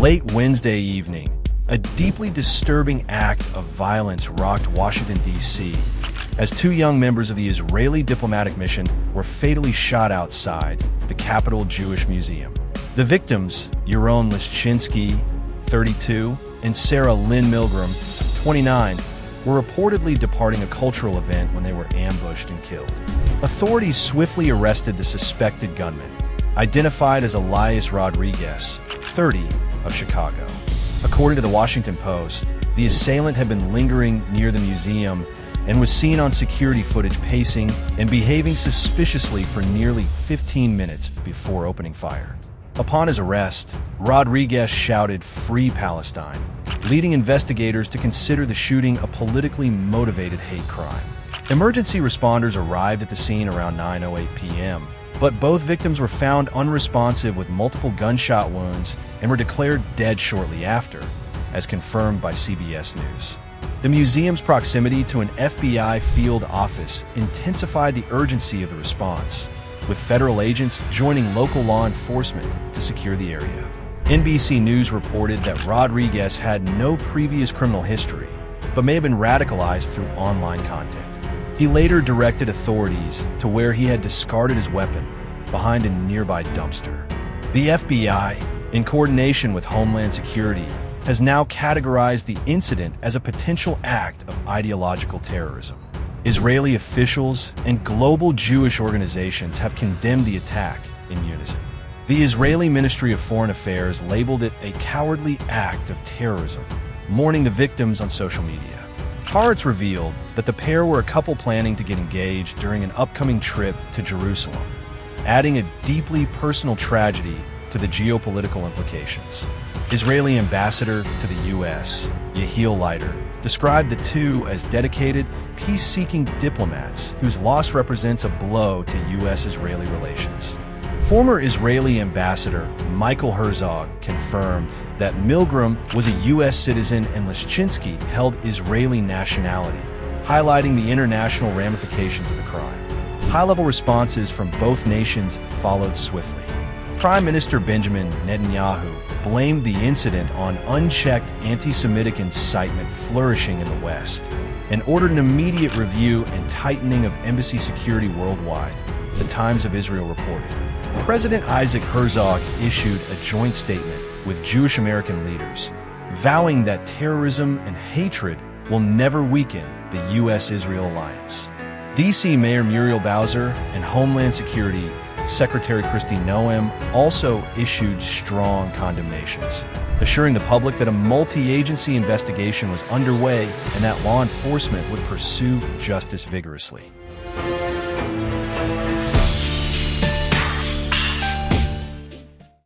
Late Wednesday evening, a deeply disturbing act of violence rocked Washington, D.C., as two young members of the Israeli diplomatic mission were fatally shot outside the Capitol Jewish Museum. The victims, Yaron Lischinsky, 32, and Sarah Lynn Milgrim, 29, were reportedly departing a cultural event when they were ambushed and killed. Authorities swiftly arrested the suspected gunman, identified as Elias Rodriguez, 30, of Chicago. According to the Washington Post, the assailant had been lingering near the museum and was seen on security footage pacing and behaving suspiciously for nearly 15 minutes before opening fire. Upon his arrest, Rodriguez shouted, "Free Palestine," leading investigators to consider the shooting a politically motivated hate crime. Emergency responders arrived at the scene around 9:08 p.m., but both victims were found unresponsive with multiple gunshot wounds and were declared dead shortly after, as confirmed by CBS News. The museum's proximity to an FBI field office intensified the urgency of the response, with federal agents joining local law enforcement to secure the area. NBC News reported that Rodriguez had no previous criminal history, but may have been radicalized through online content. He later directed authorities to where he had discarded his weapon, behind a nearby dumpster. The FBI, in coordination with Homeland Security, has now categorized the incident as a potential act of ideological terrorism. Israeli officials and global Jewish organizations have condemned the attack in unison. The Israeli Ministry of Foreign Affairs labeled it a cowardly act of terrorism, mourning the victims on social media. Haaretz revealed that the pair were a couple planning to get engaged during an upcoming trip to Jerusalem, adding a deeply personal tragedy to the geopolitical implications. Israeli ambassador to the U.S., Yehiel Leiter, described the two as dedicated, peace-seeking diplomats whose loss represents a blow to U.S.-Israeli relations. Former Israeli ambassador Michael Herzog confirmed that Milgrim was a U.S. citizen and Lischinsky held Israeli nationality, highlighting the international ramifications of the crime. High-level responses from both nations followed swiftly. Prime Minister Benjamin Netanyahu blamed the incident on unchecked anti-Semitic incitement flourishing in the West and ordered an immediate review and tightening of embassy security worldwide, the Times of Israel reported. President Isaac Herzog issued a joint statement with Jewish American leaders, vowing that terrorism and hatred will never weaken the U.S.-Israel alliance. D.C. Mayor Muriel Bowser and Homeland Security Secretary Kristi Noem also issued strong condemnations, assuring the public that a multi-agency investigation was underway and that law enforcement would pursue justice vigorously.